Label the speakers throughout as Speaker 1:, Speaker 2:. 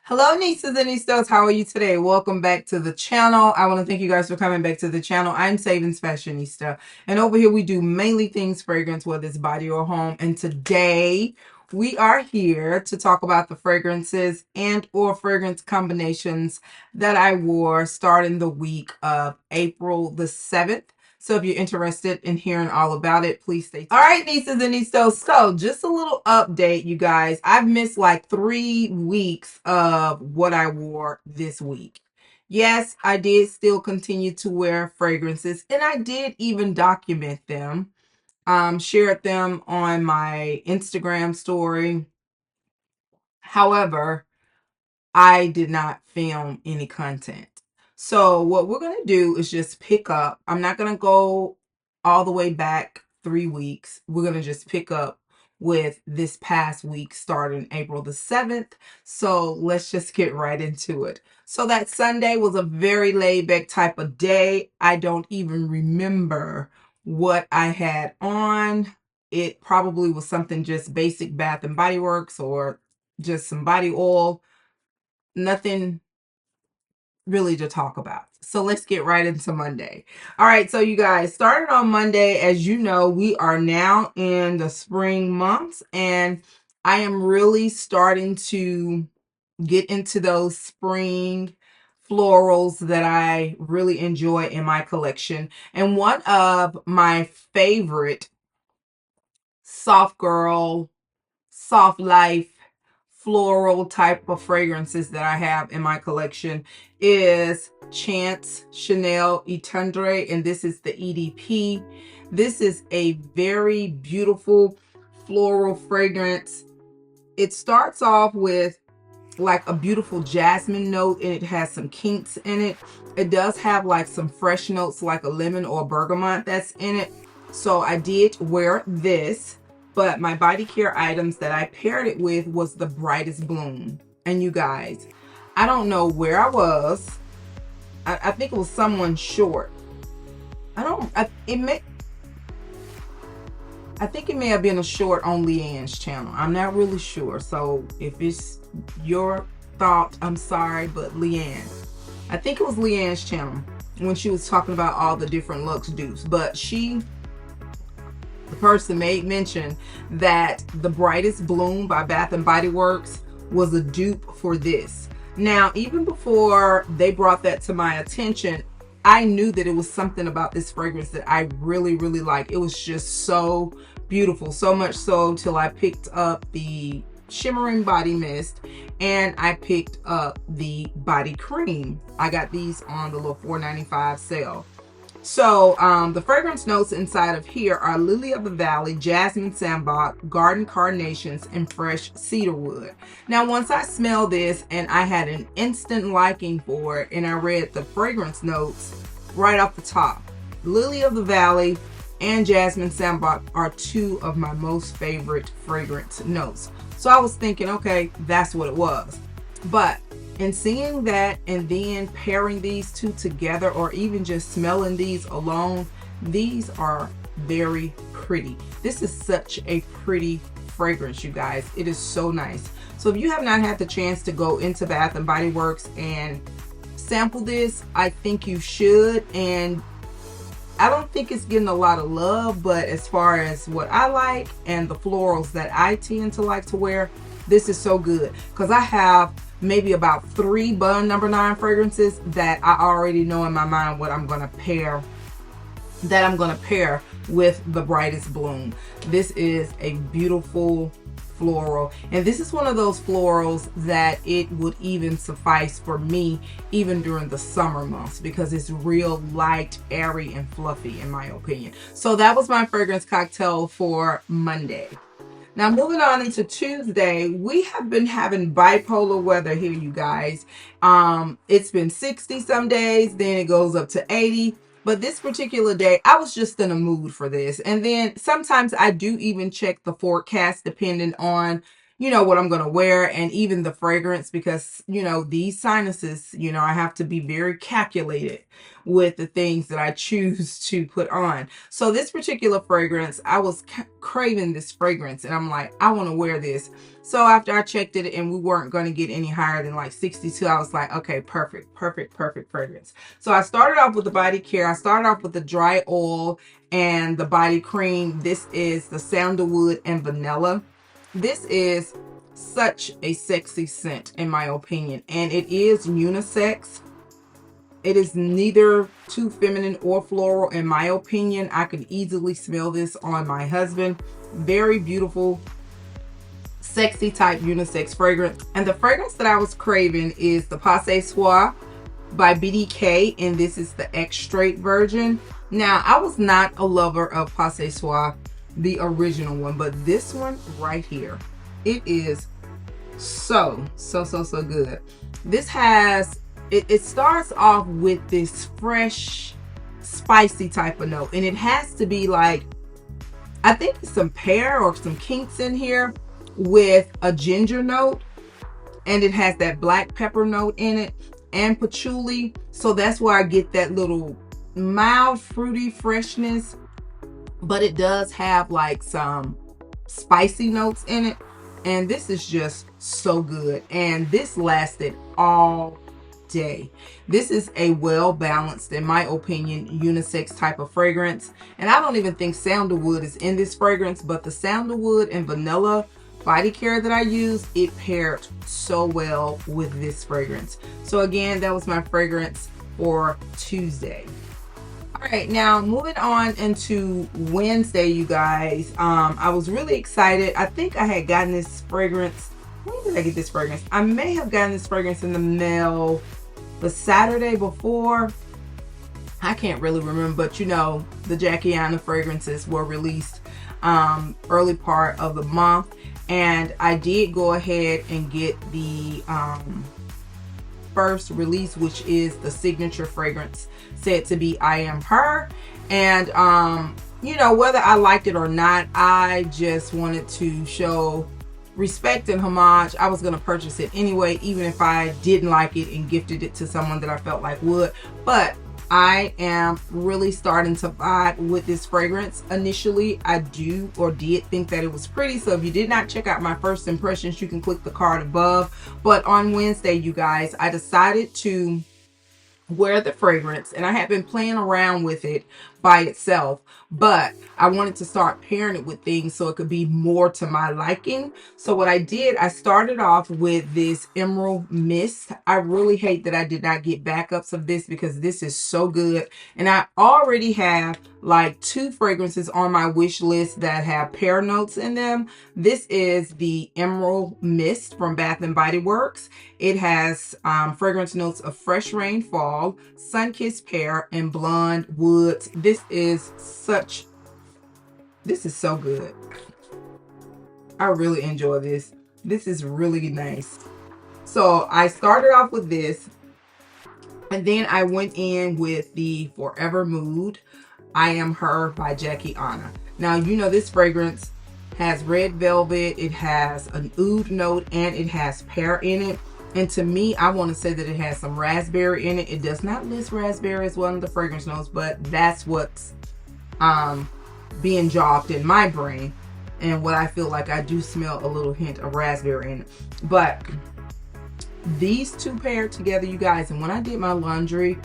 Speaker 1: Hello, nieces and niestas. How are you today? Welcome back to the channel. I want to thank you guys for coming back to the channel. I'm SavingsFashionista, and over here we do mainly things fragrance, whether it's body or home. And today we are here to talk about the fragrances and or fragrance combinations that I wore starting the week of April the 7th. So if you're interested in hearing all about it, please stay tuned. All right, nieces and nieces. So just a little update, you guys. I've missed like 3 weeks of what I wore this week. Yes, I did still continue to wear fragrances, and I did even document them. Shared them on my Instagram story. However, I did not film any content. So what we're going to do is just pick up. I'm not going to go all the way back 3 weeks. We're going to just pick up with this past week starting April the 7th. So let's just get right into it. So that Sunday was a very laid back type of day. I don't even remember what I had on. It probably was something just basic Bath and Body Works or just some body oil. Nothing really to talk about. So let's get right into Monday. All right, so you guys, starting on Monday, as you know, we are now in the spring months, and I am really starting to get into those spring florals that I really enjoy in my collection. And one of my favorite soft girl, soft life, floral type of fragrances that I have in my collection is Chance Chanel Tendre, and this is the EDP. This is a very beautiful floral fragrance. It starts off with like a beautiful jasmine note, and it has some kinks in it. It does have like some fresh notes like a lemon or bergamot that's in it. So I did wear this, but my body care items that I paired it with was the Brightest Bloom. And you guys, I don't know where I was. I think it was someone short. I think it may have been a short on Leanne's channel. I'm not really sure. So if it's your thought, I'm sorry, but Leanne. I think it was Leanne's channel when she was talking about all the different Lux dupes. But the person made mention that the Brightest Bloom by Bath and Body Works was a dupe for this. Now, even before they brought that to my attention, I knew that it was something about this fragrance that I really, really like. It was just so beautiful, so much so till I picked up the shimmering body mist and I picked up the body cream. I got these on the little $4.95 sale. So the fragrance notes inside of here are lily of the valley, jasmine sambac, garden carnations, and fresh cedarwood. Now, once I smelled this and I had an instant liking for it, and I read the fragrance notes right off the top, lily of the valley and jasmine sambac are two of my most favorite fragrance notes. So I was thinking, okay, that's what it was. But in seeing that and then pairing these two together, or even just smelling these alone, these are very pretty. This is such a pretty fragrance, you guys. It is so nice. So if you have not had the chance to go into Bath and Body Works and sample this, I think you should. And I don't think it's getting a lot of love, but as far as what I like and the florals that I tend to like to wear, this is so good, because I have maybe about 3 Bun No. 9 fragrances that I already know in my mind what I'm going to pair with the Brightest Bloom. This is a beautiful floral, and this is one of those florals that it would even suffice for me even during the summer months, because it's real light, airy, and fluffy in my opinion. So that was my fragrance cocktail for Monday. Now, moving on into Tuesday, we have been having bipolar weather here, you guys. It's been 60 some days, then it goes up to 80. But this particular day, I was just in a mood for this. And then sometimes I do even check the forecast depending on, you know, what I'm going to wear, and even the fragrance, because, you know, these sinuses, you know, I have to be very calculated with the things that I choose to put on. So this particular fragrance, I was craving this fragrance, and I'm like, I want to wear this. So after I checked it and we weren't going to get any higher than like 62, I was like, okay, perfect fragrance. So I started off with the body care. I started off with the dry oil and the body cream. This is the Sandalwood and Vanilla. This is such a sexy scent in my opinion, and it is unisex. It is neither too feminine or floral in my opinion. I could easily smell this on my husband. Very beautiful, sexy type unisex fragrance. And the fragrance that I was craving is the Ce Soir by BDK, and this is the extrait version. Now, I was not a lover of Ce Soir, the original one, but this one right here, it is so good. This has, it starts off with this fresh, spicy type of note, and it has to be like, I think it's some pear or some kinks in here with a ginger note, and it has that black pepper note in it and patchouli. So that's where I get that little mild fruity freshness, but it does have like some spicy notes in it. And this is just so good, and this lasted all day. This is a well balanced, in my opinion, unisex type of fragrance, and I don't even think sandalwood is in this fragrance, but the sandalwood and vanilla body care that I use, it paired so well with this fragrance. So again, that was my fragrance for Tuesday. All right, now moving on into Wednesday, you guys. I was really excited. I think I had gotten this fragrance. When did I get this fragrance? I may have gotten this fragrance in the mail the Saturday before. I can't really remember, but you know, the Jackie Aina fragrances were released early part of the month, and I did go ahead and get the first release, which is the signature fragrance said to be I Am Her. And you know, whether I liked it or not, I just wanted to show respect and homage. I was going to purchase it anyway, even if I didn't like it, and gifted it to someone that I felt like would. But I am really starting to vibe with this fragrance. Initially, I did think that it was pretty. So if you did not check out my first impressions, you can click the card above. But on Wednesday, you guys, I decided to wear the fragrance, and I had been playing around with it by itself, but I wanted to start pairing it with things so it could be more to my liking. So what I did, I started off with this Emerald Mist. I really hate that I did not get backups of this, because this is so good, and I already have like 2 fragrances on my wish list that have pear notes in them. This is the Emerald Mist from Bath and Body Works. It has fragrance notes of fresh rainfall, sun-kissed pear, and blonde woods. This is so good. I really enjoy this. This is really nice. So I started off with this, and then I went in with the Forvr Mood I Am Her by Jackie Aina. Now, you know, this fragrance has red velvet, it has an oud note, and it has pear in it. And to me, I want to say that it has some raspberry in it. It does not list raspberry as one of the fragrance notes, but that's what's being jogged in my brain, and what I feel like I do smell a little hint of raspberry in it. But these 2 paired together, you guys, and when I did my laundry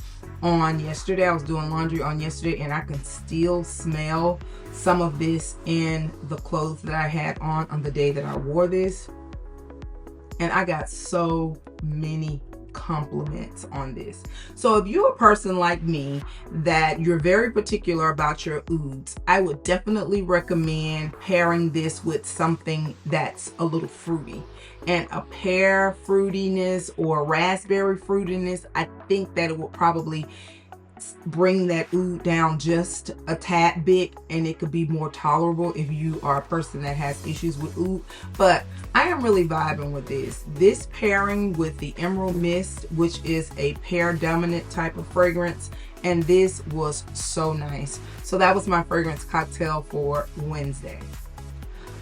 Speaker 1: on yesterday, I was doing laundry on yesterday, and I can still smell some of this in the clothes that I had on the day that I wore this. And I got so many compliments on this. So if you're a person like me that you're very particular about your ouds, I would definitely recommend pairing this with something that's a little fruity. And a pear fruitiness or raspberry fruitiness, I think that it will probably bring that oud down just a tad bit, and it could be more tolerable if you are a person that has issues with oud. But I am really vibing with this pairing with the Emerald Mist, which is a pear dominant type of fragrance, and this was so nice. So that was my fragrance cocktail for Wednesday.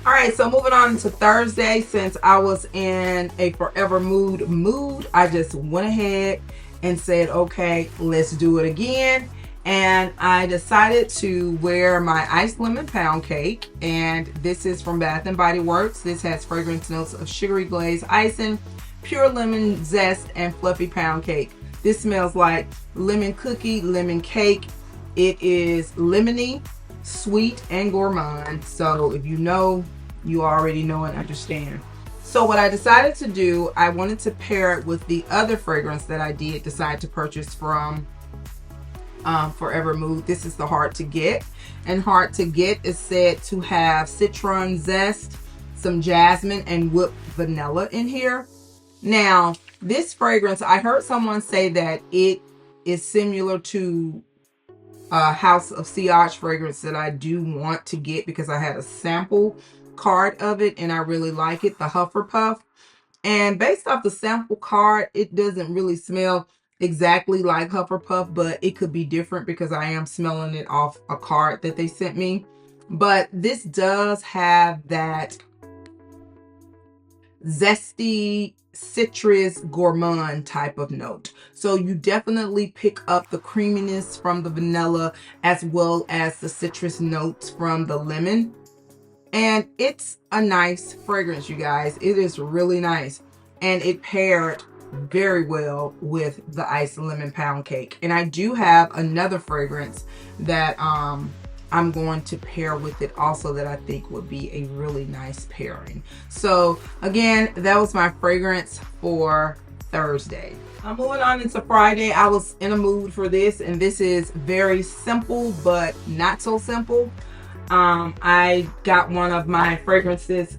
Speaker 1: All right, so moving on to Thursday, since I was in a Forvr Mood, I just went ahead and said, okay, let's do it again. And I decided to wear my iced lemon pound cake, and this is from Bath and Body Works. This has fragrance notes of sugary glazed icing, pure lemon zest, and fluffy pound cake. This smells like lemon cookie, lemon cake. It is lemony, sweet, and gourmand. So if you know, you already know and understand. So what I decided to do, I wanted to pair it with the other fragrance that I did decide to purchase from Forvr Mood. This is the Hard to Get, and Hard to Get is said to have citron zest, some jasmine, and whipped vanilla in here. Now this fragrance, I heard someone say that it is similar to House of Siage fragrance that I do want to get because I had a sample card of it and I really like it, the Hufflepuff. And based off the sample card, it doesn't really smell exactly like Hufflepuff, but it could be different because I am smelling it off a card that they sent me. But this does have that zesty citrus gourmand type of note. So you definitely pick up the creaminess from the vanilla as well as the citrus notes from the lemon. And it's a nice fragrance, you guys. It is really nice. And it paired very well with the iced lemon pound cake. And I do have another fragrance that I'm going to pair with it also that I think would be a really nice pairing. So again, that was my fragrance for Thursday. I'm moving on into Friday. I was in a mood for this, and this is very simple but not so simple. I got one of my fragrances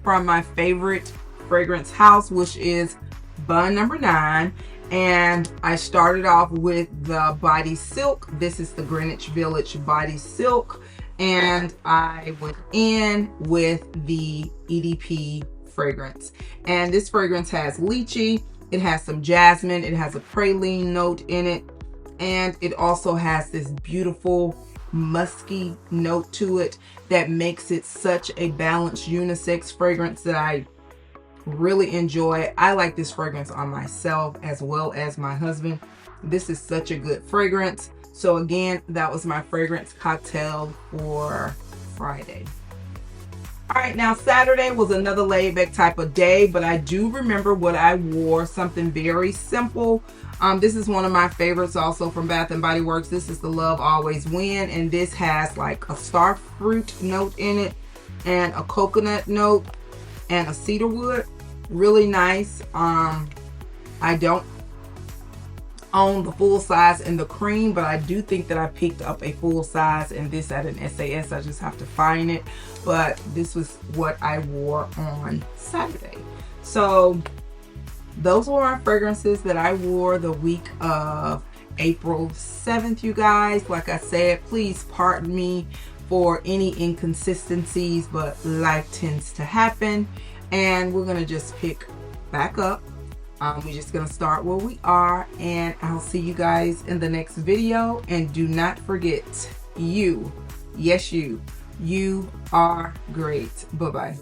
Speaker 1: from my favorite fragrance house, which is Bun Number 9. And I started off with the Body Silk. This is the Greenwich Village Body Silk. And I went in with the EDP fragrance. And this fragrance has lychee. It has some jasmine. It has a praline note in it. And it also has this beautiful musky note to it that makes it such a balanced unisex fragrance that I really enjoy. I like this fragrance on myself as well as my husband. This is such a good fragrance. So again, that was my fragrance cocktail for Friday. All right, now Saturday was another laid back type of day, but I do remember what I wore, something very simple. This is one of my favorites also from Bath and Body Works. This is the Love Always Win, and this has like a star fruit note in it and a coconut note and a cedarwood. Really nice. I don't own the full size in the cream, but I do think that I picked up a full size in this at an SAS. I just have to find it, but this was what I wore on Saturday. So those were my fragrances that I wore the week of April 7th, you guys. Like I said, please pardon me for any inconsistencies, but life tends to happen, and we're gonna just pick back up. We're just gonna start where we are, and I'll see you guys in the next video. And do not forget, you, yes you are great. Bye-bye.